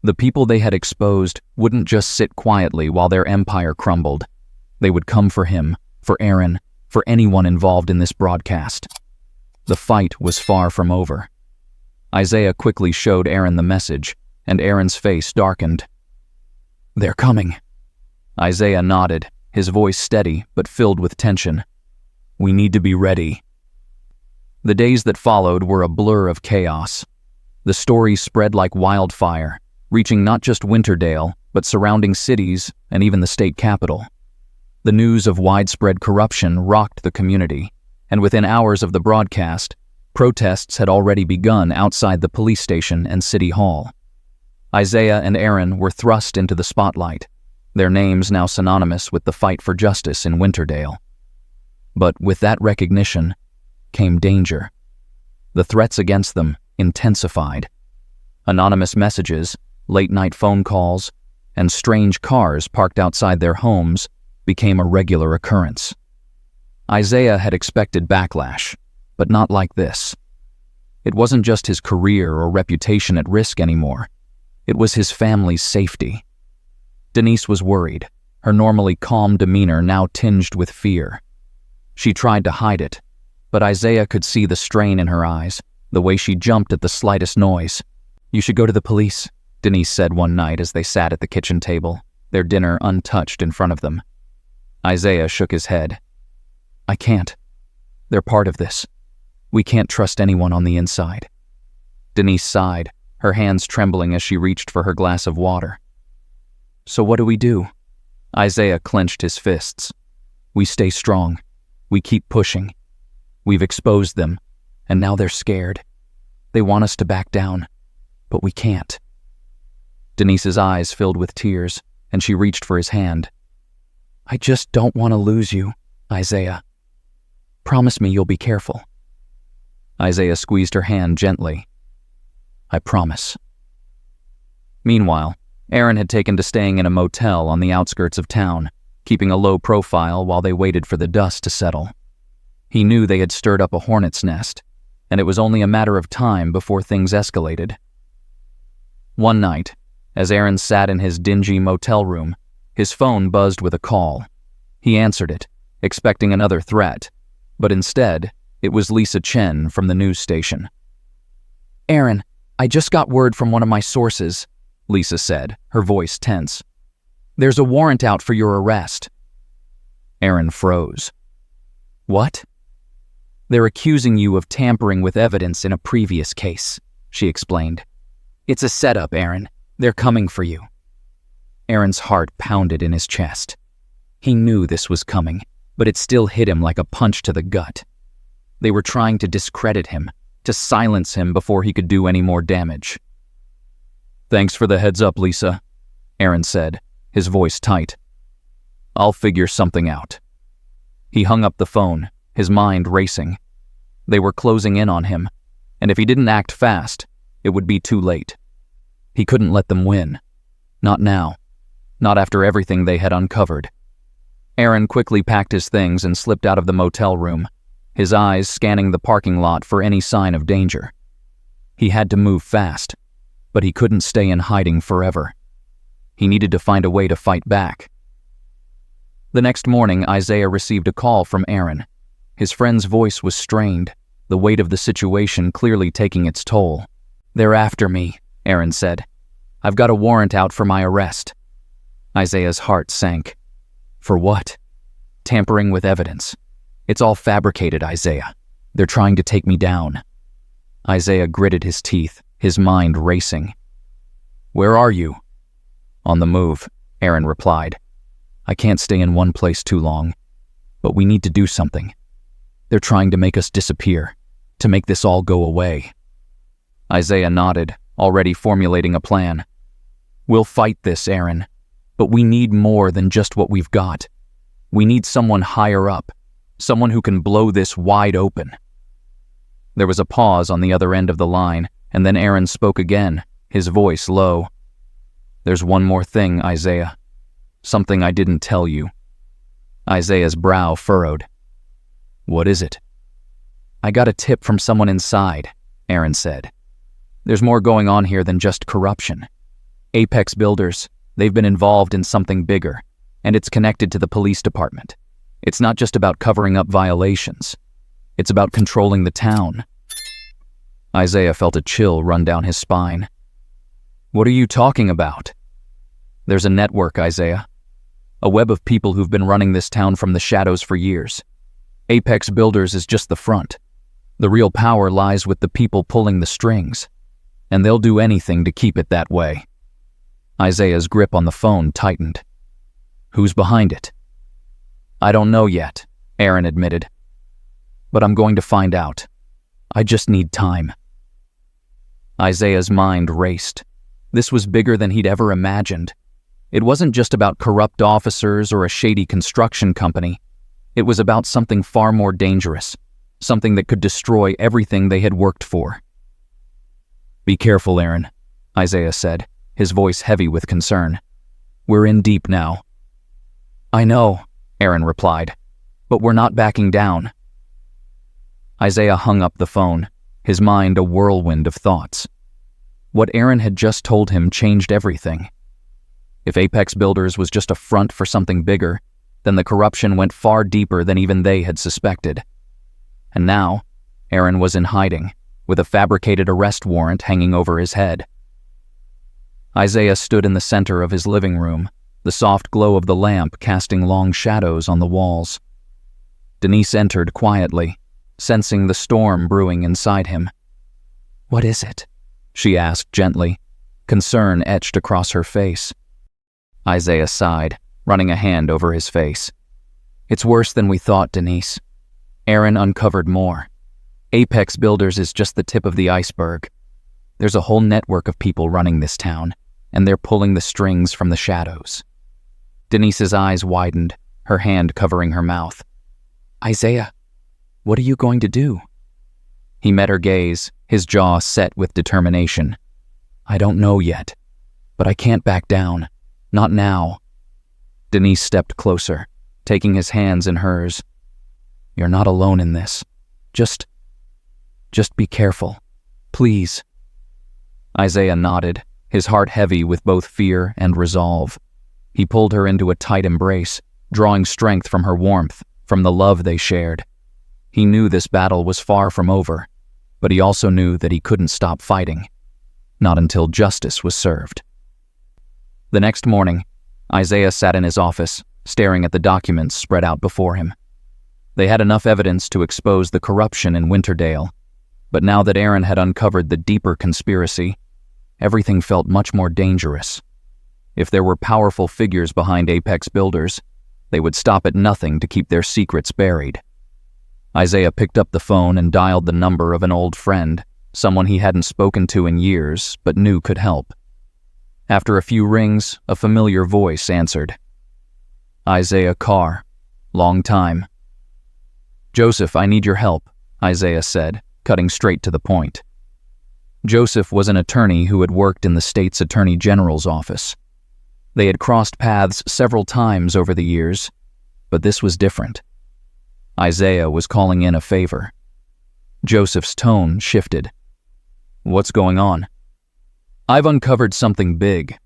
The people they had exposed wouldn't just sit quietly while their empire crumbled. They would come for him, for Aaron, for anyone involved in this broadcast. The fight was far from over. Isaiah quickly showed Aaron the message, and Aaron's face darkened. "They're coming." Isaiah nodded, his voice steady but filled with tension. "We need to be ready." The days that followed were a blur of chaos. The stories spread like wildfire, reaching not just Winterdale, but surrounding cities and even the state capital. The news of widespread corruption rocked the community, and within hours of the broadcast, protests had already begun outside the police station and city hall. Isaiah and Aaron were thrust into the spotlight, their names now synonymous with the fight for justice in Winterdale. But with that recognition came danger. The threats against them intensified. Anonymous messages, late-night phone calls, and strange cars parked outside their homes became a regular occurrence. Isaiah had expected backlash, but not like this. It wasn't just his career or reputation at risk anymore. It was his family's safety. Denise was worried, her normally calm demeanor now tinged with fear. She tried to hide it, but Isaiah could see the strain in her eyes, the way she jumped at the slightest noise. "You should go to the police," Denise said one night as they sat at the kitchen table, their dinner untouched in front of them. Isaiah shook his head. "I can't. They're part of this. We can't trust anyone on the inside." Denise sighed, her hands trembling as she reached for her glass of water. "So what do we do?" Isaiah clenched his fists. "We stay strong. We keep pushing. We've exposed them, and now they're scared. They want us to back down, but we can't." Denise's eyes filled with tears, and she reached for his hand. "I just don't want to lose you, Isaiah. Promise me you'll be careful." Isaiah squeezed her hand gently. "I promise." Meanwhile, Aaron had taken to staying in a motel on the outskirts of town, keeping a low profile while they waited for the dust to settle. He knew they had stirred up a hornet's nest, and it was only a matter of time before things escalated. One night, as Aaron sat in his dingy motel room, his phone buzzed with a call. He answered it, expecting another threat, but instead, it was Lisa Chen from the news station. "Aaron, I just got word from one of my sources," Lisa said, her voice tense. "There's a warrant out for your arrest." Aaron froze. "What?" "They're accusing you of tampering with evidence in a previous case," she explained. "It's a setup, Aaron. They're coming for you." Aaron's heart pounded in his chest. He knew this was coming, but it still hit him like a punch to the gut. They were trying to discredit him, to silence him before he could do any more damage. "Thanks for the heads up, Lisa," Aaron said, his voice tight. "I'll figure something out." He hung up the phone, his mind racing. They were closing in on him, and if he didn't act fast, it would be too late. He couldn't let them win. Not now. Not after everything they had uncovered. Aaron quickly packed his things and slipped out of the motel room, his eyes scanning the parking lot for any sign of danger. He had to move fast, but he couldn't stay in hiding forever. He needed to find a way to fight back. The next morning, Isaiah received a call from Aaron. His friend's voice was strained, the weight of the situation clearly taking its toll. "They're after me," Aaron said. "I've got a warrant out for my arrest." Isaiah's heart sank. "For what?" "Tampering with evidence. It's all fabricated, Isaiah. They're trying to take me down." Isaiah gritted his teeth, his mind racing. "Where are you?" "On the move," Aaron replied. "I can't stay in one place too long, but we need to do something. They're trying to make us disappear, to make this all go away." Isaiah nodded, already formulating a plan. "We'll fight this, Aaron, but we need more than just what we've got. We need someone higher up, someone who can blow this wide open." There was a pause on the other end of the line, and then Aaron spoke again, his voice low. "There's one more thing, Isaiah. Something I didn't tell you." Isaiah's brow furrowed. "What is it?" "I got a tip from someone inside," Aaron said. "There's more going on here than just corruption. Apex Builders, they've been involved in something bigger, and it's connected to the police department. It's not just about covering up violations. It's about controlling the town. Isaiah felt a chill run down his spine. What are you talking about? There's a network, Isaiah. A web of people who've been running this town from the shadows for years. Apex Builders is just the front. The real power lies with the people pulling the strings, and they'll do anything to keep it that way. Isaiah's grip on the phone tightened. Who's behind it? I don't know yet, Aaron admitted. But I'm going to find out. I just need time. Isaiah's mind raced. This was bigger than he'd ever imagined. It wasn't just about corrupt officers or a shady construction company. It was about something far more dangerous, something that could destroy everything they had worked for. Be careful, Aaron, Isaiah said, his voice heavy with concern. We're in deep now. I know, Aaron replied, but we're not backing down. Isaiah hung up the phone, his mind a whirlwind of thoughts. What Aaron had just told him changed everything. If Apex Builders was just a front for something bigger, then the corruption went far deeper than even they had suspected. And now, Aaron was in hiding, with a fabricated arrest warrant hanging over his head. Isaiah stood in the center of his living room, the soft glow of the lamp casting long shadows on the walls. Denise entered quietly, sensing the storm brewing inside him. What is it? She asked gently, concern etched across her face. Isaiah sighed, running a hand over his face. It's worse than we thought, Denise. Aaron uncovered more. Apex Builders is just the tip of the iceberg. There's a whole network of people running this town, and they're pulling the strings from the shadows. Denise's eyes widened, her hand covering her mouth. Isaiah, what are you going to do? He met her gaze, his jaw set with determination. I don't know yet, but I can't back down. Not now. Denise stepped closer, taking his hands in hers. You're not alone in this. Just be careful. Please. Isaiah nodded, his heart heavy with both fear and resolve. He pulled her into a tight embrace, drawing strength from her warmth, from the love they shared. He knew this battle was far from over, but he also knew that he couldn't stop fighting. Not until justice was served. The next morning, Isaiah sat in his office, staring at the documents spread out before him. They had enough evidence to expose the corruption in Winterdale, but now that Aaron had uncovered the deeper conspiracy, everything felt much more dangerous. If there were powerful figures behind Apex Builders, they would stop at nothing to keep their secrets buried. Isaiah picked up the phone and dialed the number of an old friend, someone he hadn't spoken to in years but knew could help. After a few rings, a familiar voice answered. Isaiah Carr. Long time. Joseph, I need your help, Isaiah said, cutting straight to the point. Joseph was an attorney who had worked in the state's attorney general's office. They had crossed paths several times over the years, but this was different. Isaiah was calling in a favor. Joseph's tone shifted. What's going on? I've uncovered something big.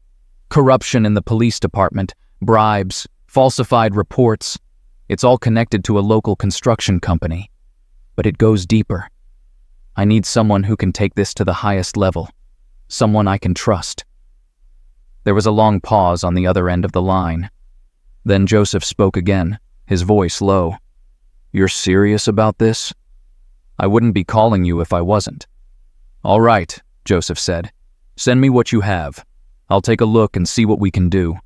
Corruption in the police department, bribes, falsified reports. It's all connected to a local construction company. But it goes deeper. I need someone who can take this to the highest level. Someone I can trust. There was a long pause on the other end of the line. Then Joseph spoke again, his voice low. You're serious about this? I wouldn't be calling you if I wasn't. All right, Joseph said. Send me what you have. I'll take a look and see what we can do.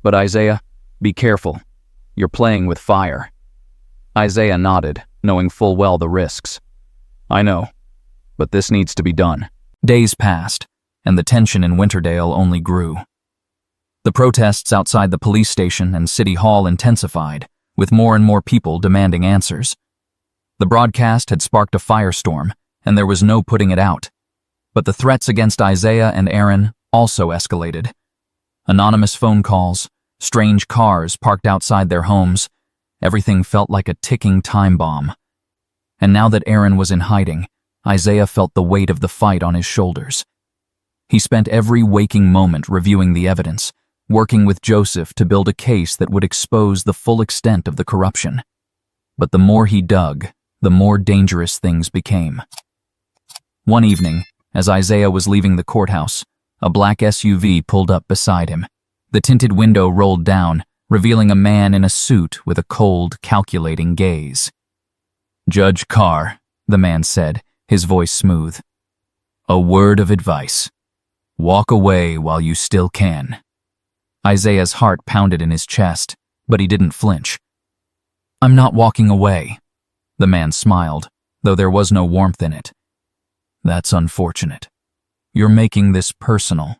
But Isaiah, be careful. You're playing with fire. Isaiah nodded, knowing full well the risks. I know, but this needs to be done. Days passed, and the tension in Winterdale only grew. The protests outside the police station and city hall intensified, with more and more people demanding answers. The broadcast had sparked a firestorm, and there was no putting it out. But the threats against Isaiah and Aaron also escalated. Anonymous phone calls, strange cars parked outside their homes, everything felt like a ticking time bomb. And now that Aaron was in hiding, Isaiah felt the weight of the fight on his shoulders. He spent every waking moment reviewing the evidence, working with Joseph to build a case that would expose the full extent of the corruption. But the more he dug, the more dangerous things became. One evening, as Isaiah was leaving the courthouse, a black SUV pulled up beside him. The tinted window rolled down, revealing a man in a suit with a cold, calculating gaze. "Judge Carr," the man said, his voice smooth. "A word of advice. Walk away while you still can." Isaiah's heart pounded in his chest, but he didn't flinch. "I'm not walking away." The man smiled, though there was no warmth in it. "That's unfortunate. You're making this personal."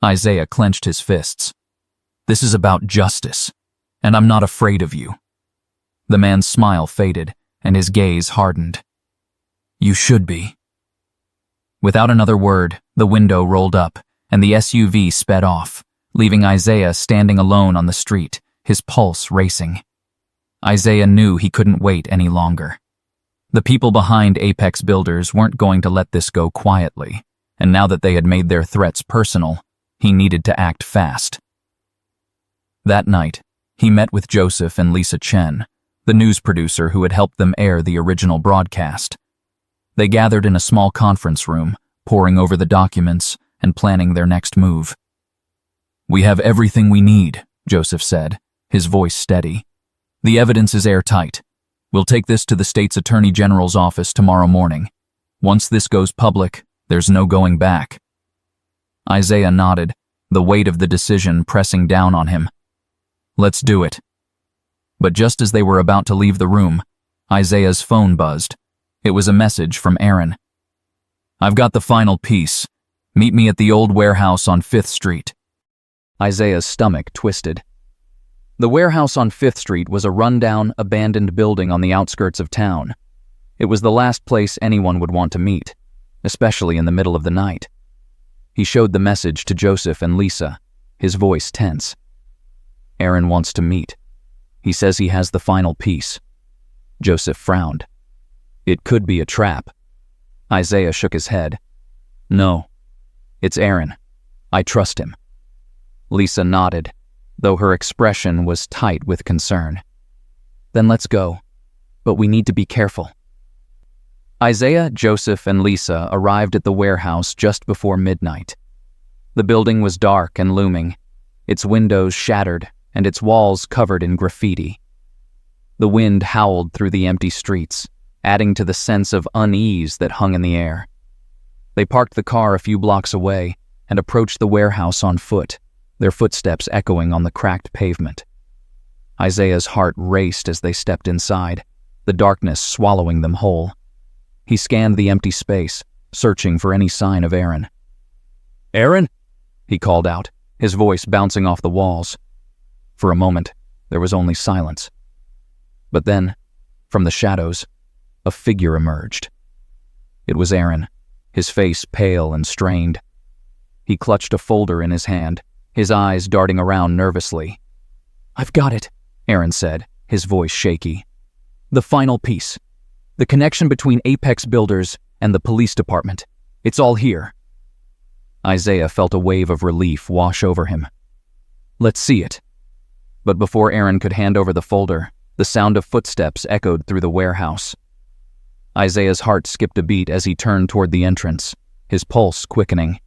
Isaiah clenched his fists. "This is about justice, and I'm not afraid of you." The man's smile faded, and his gaze hardened. "You should be." Without another word, the window rolled up, and the SUV sped off, leaving Isaiah standing alone on the street, his pulse racing. Isaiah knew he couldn't wait any longer. The people behind Apex Builders weren't going to let this go quietly, and now that they had made their threats personal, he needed to act fast. That night, he met with Joseph and Lisa Chen, the news producer who had helped them air the original broadcast. They gathered in a small conference room, poring over the documents and planning their next move. "We have everything we need," Joseph said, his voice steady. "The evidence is airtight. We'll take this to the state's attorney general's office tomorrow morning. Once this goes public, there's no going back." Isaiah nodded, the weight of the decision pressing down on him. "Let's do it." But just as they were about to leave the room, Isaiah's phone buzzed. It was a message from Aaron. "I've got the final piece. Meet me at the old warehouse on 5th Street. Isaiah's stomach twisted. The warehouse on 5th Street was a rundown, abandoned building on the outskirts of town. It was the last place anyone would want to meet, especially in the middle of the night. He showed the message to Joseph and Lisa, his voice tense. "Aaron wants to meet. He says he has the final piece." Joseph frowned. "It could be a trap." Isaiah shook his head. "No, it's Aaron. I trust him." Lisa nodded, though her expression was tight with concern. "Then let's go, but we need to be careful." Isaiah, Joseph, and Lisa arrived at the warehouse just before midnight. The building was dark and looming, its windows shattered and its walls covered in graffiti. The wind howled through the empty streets, adding to the sense of unease that hung in the air. They parked the car a few blocks away and approached the warehouse on foot, their footsteps echoing on the cracked pavement. Isaiah's heart raced as they stepped inside, the darkness swallowing them whole. He scanned the empty space, searching for any sign of Aaron. "Aaron?" he called out, his voice bouncing off the walls. For a moment, there was only silence. But then, from the shadows, a figure emerged. It was Aaron, his face pale and strained. He clutched a folder in his hand, his eyes darting around nervously. "I've got it," Aaron said, his voice shaky. "The final piece. The connection between Apex Builders and the police department. It's all here." Isaiah felt a wave of relief wash over him. "Let's see it." But before Aaron could hand over the folder, the sound of footsteps echoed through the warehouse. Isaiah's heart skipped a beat as he turned toward the entrance, his pulse quickening.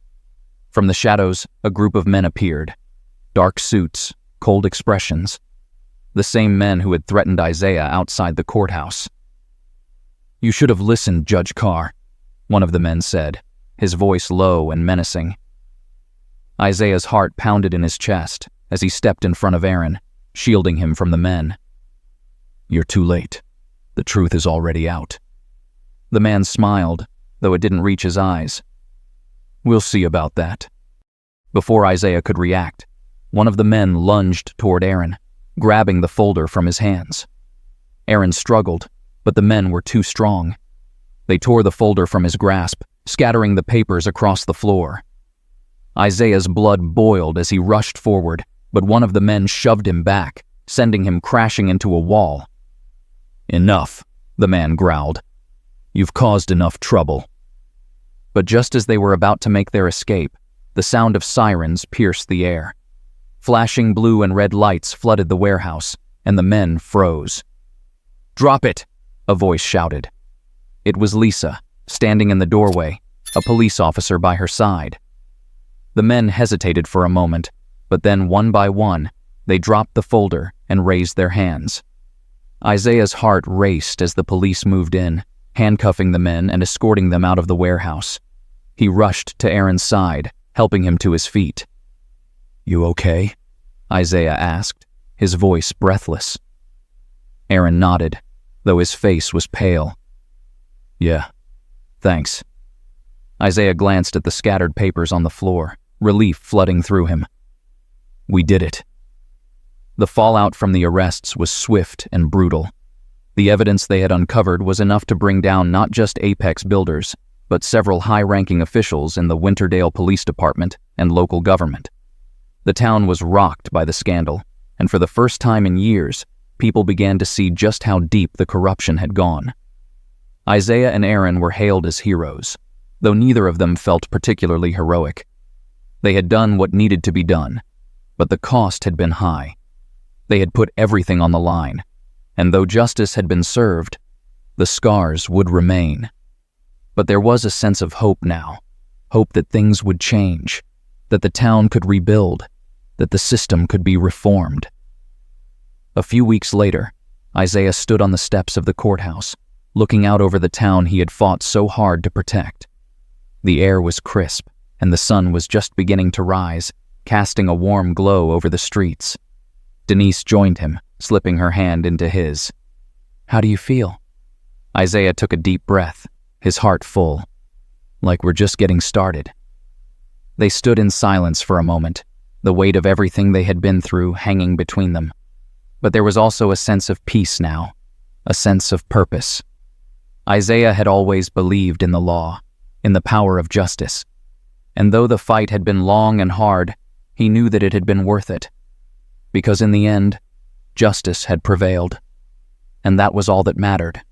From the shadows, a group of men appeared. Dark suits, cold expressions. The same men who had threatened Isaiah outside the courthouse. "You should have listened, Judge Carr," one of the men said, his voice low and menacing. Isaiah's heart pounded in his chest as he stepped in front of Aaron, shielding him from the men. "You're too late. The truth is already out." The man smiled, though it didn't reach his eyes. "We'll see about that." Before Isaiah could react, one of the men lunged toward Aaron, grabbing the folder from his hands. Aaron struggled, but the men were too strong. They tore the folder from his grasp, scattering the papers across the floor. Isaiah's blood boiled as he rushed forward, but one of the men shoved him back, sending him crashing into a wall. "Enough," the man growled. "You've caused enough trouble." But just as they were about to make their escape, the sound of sirens pierced the air. Flashing blue and red lights flooded the warehouse, and the men froze. "Drop it!" a voice shouted. It was Lisa, standing in the doorway, a police officer by her side. The men hesitated for a moment, but then one by one, they dropped the folder and raised their hands. Isaiah's heart raced as the police moved in, handcuffing the men and escorting them out of the warehouse. He rushed to Aaron's side, helping him to his feet. "You okay?" Isaiah asked, his voice breathless. Aaron nodded, though his face was pale. "Yeah, thanks." Isaiah glanced at the scattered papers on the floor, relief flooding through him. "We did it." The fallout from the arrests was swift and brutal. The evidence they had uncovered was enough to bring down not just Apex builders, but several high-ranking officials in the Winterdale Police Department and local government. The town was rocked by the scandal, and for the first time in years, people began to see just how deep the corruption had gone. Isaiah and Aaron were hailed as heroes, though neither of them felt particularly heroic. They had done what needed to be done, but the cost had been high. They had put everything on the line, and though justice had been served, the scars would remain. But there was a sense of hope now, hope that things would change, that the town could rebuild, that the system could be reformed. A few weeks later, Isaiah stood on the steps of the courthouse, looking out over the town he had fought so hard to protect. The air was crisp, and the sun was just beginning to rise, casting a warm glow over the streets. Denise joined him, slipping her hand into his. "How do you feel?" Isaiah took a deep breath, his heart full. "Like we're just getting started." They stood in silence for a moment, the weight of everything they had been through hanging between them. But there was also a sense of peace now, a sense of purpose. Isaiah had always believed in the law, in the power of justice. And though the fight had been long and hard, he knew that it had been worth it. Because in the end, justice had prevailed. And that was all that mattered.